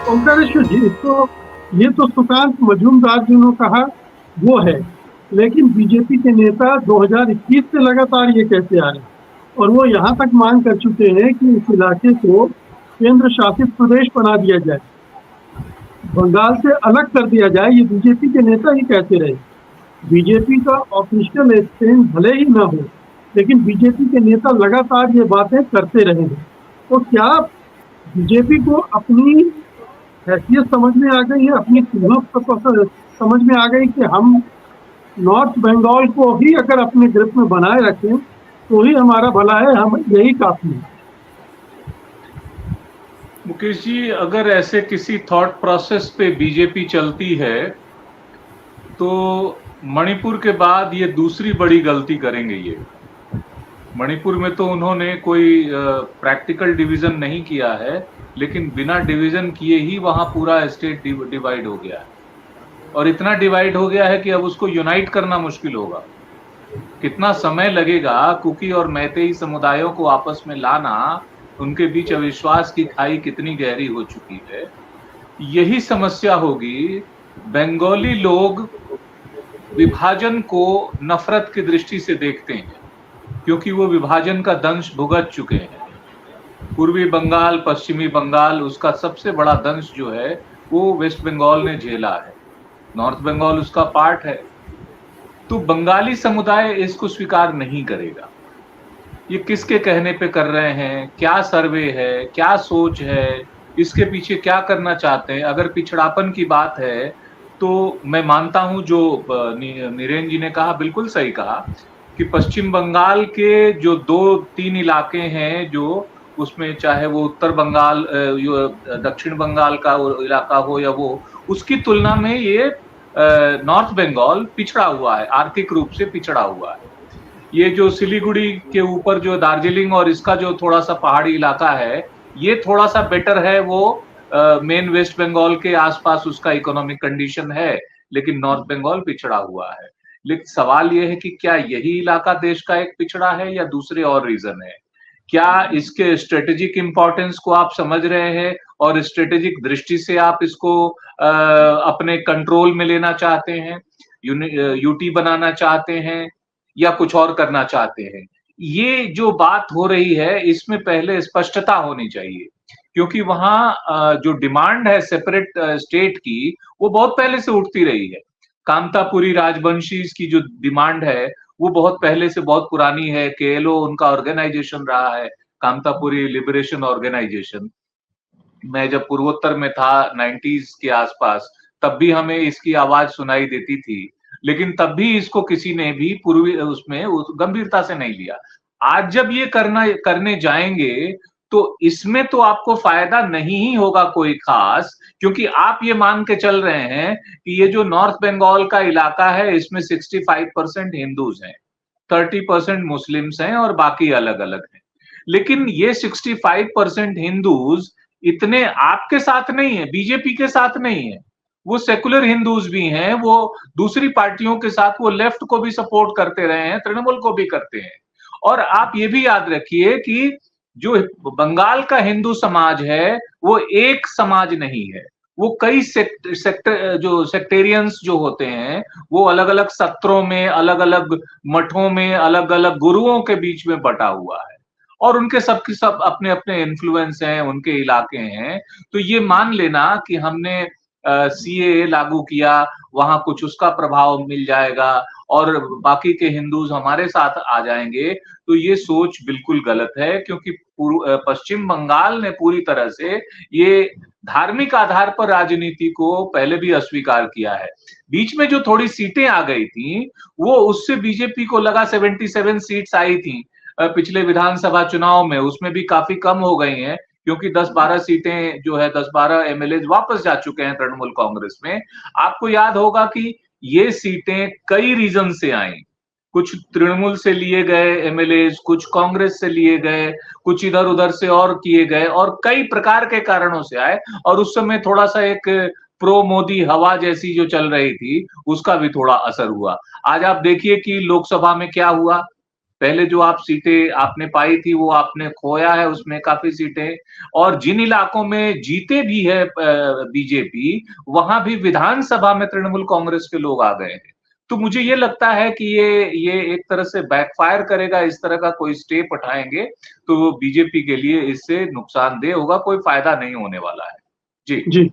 ओंकारेश्वर जी, तो ये तो सुकांत मजूमदार जी ने कहा वो है, लेकिन बीजेपी के नेता 2021 से लगातार ये कहते आ रहे हैं और वो यहाँ तक मांग कर चुके हैं कि इस इलाके को केंद्र शासित प्रदेश बना दिया जाए, बंगाल से अलग कर दिया जाए। ये बीजेपी के नेता ही कहते रहे। बीजेपी का ऑफिशियल स्टैंड भले ही ना हो, लेकिन बीजेपी के नेता लगातार ये बातें करते रहे हैं। तो क्या बीजेपी को अपनी हैसियत समझ में आ गई है, अपनी कीमत समझ में आ गई कि हम नॉर्थ बंगाल को ही अगर अपने ग्रिप में बनाए रखें तो ही हमारा भला है, हम यही काफी है। मुकेश जी, अगर ऐसे किसी थॉट प्रोसेस पे बीजेपी चलती है तो मणिपुर के बाद ये दूसरी बड़ी गलती करेंगे। ये मणिपुर में तो उन्होंने कोई प्रैक्टिकल डिवीजन नहीं किया है, लेकिन बिना डिवीजन किए ही वहां पूरा स्टेट डिवाइड हो गया है और इतना डिवाइड हो गया है कि अब उसको यूनाइट करना मुश्किल होगा। कितना समय लगेगा कुकी और मैतेई समुदायों को आपस में लाना, उनके बीच अविश्वास की खाई कितनी गहरी हो चुकी है। यही समस्या होगी। बंगाली लोग विभाजन को नफरत की दृष्टि से देखते हैं क्योंकि वो विभाजन का दंश भुगत चुके हैं। पूर्वी बंगाल, पश्चिमी बंगाल, उसका सबसे बड़ा दंश जो है वो वेस्ट बंगाल ने झेला है। नॉर्थ बंगाल उसका पार्ट है। तो बंगाली समुदाय इसको स्वीकार नहीं करेगा। ये किसके कहने पे कर रहे हैं, क्या सर्वे है, क्या सोच है, इसके पीछे क्या करना चाहते हैं? अगर पिछड़ापन की बात है तो मैं मानता हूं जो नीरेन जी ने कहा, बिल्कुल सही कहा कि पश्चिम बंगाल के जो 2-3 इलाके हैं, जो उसमें चाहे वो उत्तर बंगाल, दक्षिण बंगाल का इलाका हो या वो, उसकी तुलना में ये नॉर्थ बंगाल पिछड़ा हुआ है, आर्थिक रूप से पिछड़ा हुआ है। ये जो सिलीगुड़ी के ऊपर जो दार्जिलिंग और इसका जो थोड़ा सा पहाड़ी इलाका है, ये थोड़ा सा बेटर है। वो मेन वेस्ट बंगाल के आसपास उसका इकोनॉमिक कंडीशन है, लेकिन नॉर्थ बंगाल पिछड़ा हुआ है। लेकिन सवाल ये है कि क्या यही इलाका देश का एक पिछड़ा है या दूसरे और रीजन है? क्या इसके स्ट्रेटेजिक इंपॉर्टेंस को आप समझ रहे हैं और स्ट्रेटेजिक दृष्टि से आप इसको अपने कंट्रोल में लेना चाहते हैं, यूटी बनाना चाहते हैं या कुछ और करना चाहते हैं? ये जो बात हो रही है इसमें पहले स्पष्टता होनी चाहिए, क्योंकि वहां जो डिमांड है सेपरेट स्टेट की, वो बहुत पहले से उठती रही है। कामतापुरी राजवंशी की जो डिमांड है वो बहुत पहले से बहुत पुरानी है। केएलओ उनका ऑर्गेनाइजेशन रहा है, कामतापुरी लिबरेशन ऑर्गेनाइजेशन। मैं जब पूर्वोत्तर में था 90s के आसपास, तब भी हमें इसकी आवाज सुनाई देती थी, लेकिन तब भी इसको किसी ने भी पूर्वी उसमें गंभीरता से नहीं लिया। आज जब ये करने जाएंगे तो इसमें तो आपको फायदा नहीं ही होगा कोई खास, क्योंकि आप ये मान के चल रहे हैं कि ये जो नॉर्थ बंगाल का इलाका है इसमें 65% हिंदूज हैं, 30% मुस्लिम्स हैं और बाकी अलग अलग हैं। लेकिन ये 65% हिंदूज इतने आपके साथ नहीं है, बीजेपी के साथ नहीं है। वो सेकुलर हिंदूज भी हैं, वो दूसरी पार्टियों के साथ, वो लेफ्ट को भी सपोर्ट करते रहे हैं, तृणमूल को भी करते हैं। और आप ये भी याद रखिए कि जो बंगाल का हिंदू समाज है वो एक समाज नहीं है। वो कई सेक्टर जो सेक्टेरियंस जो होते हैं, वो अलग अलग सत्रों में, अलग अलग मठों में, अलग अलग गुरुओं के बीच में बटा हुआ है और उनके सबके सब अपने अपने इन्फ्लुएंस हैं, उनके इलाके हैं। तो ये मान लेना कि हमने सीएए लागू किया, वहां कुछ उसका प्रभाव मिल जाएगा और बाकी के हिंदूज हमारे साथ आ जाएंगे, तो ये सोच बिल्कुल गलत है। क्योंकि पश्चिम बंगाल ने पूरी तरह से ये धार्मिक आधार पर राजनीति को पहले भी अस्वीकार किया है। बीच में जो थोड़ी सीटें आ गई थी, वो उससे बीजेपी को लगा 77 सीट्स आई थी पिछले विधानसभा चुनाव में, उसमें भी काफी कम हो गई हैं, क्योंकि 10-12 सीटें जो है, 10-12 एमएलए वापस जा चुके हैं तृणमूल कांग्रेस में। आपको याद होगा कि ये सीटें कई रीजन से आई। कुछ तृणमूल से लिए गए एमएलए, कुछ कांग्रेस से लिए गए, कुछ इधर उधर से और किए गए, और कई प्रकार के कारणों से आए। और उस समय थोड़ा सा एक प्रो मोदी हवा जैसी जो चल रही थी, उसका भी थोड़ा असर हुआ। आज आप देखिए कि लोकसभा में क्या हुआ। पहले जो आप सीटें आपने पाई थी वो आपने खोया है उसमें काफी सीटें, और जिन इलाकों में जीते भी है बीजेपी, वहां भी विधानसभा में तृणमूल कांग्रेस के लोग आ गए हैं। तो मुझे ये लगता है कि ये एक तरह से बैकफायर करेगा, इस तरह का कोई स्टेप उठाएंगे तो बीजेपी के लिए इससे नुकसानदेह होगा, कोई फायदा नहीं होने वाला है। जी। जी।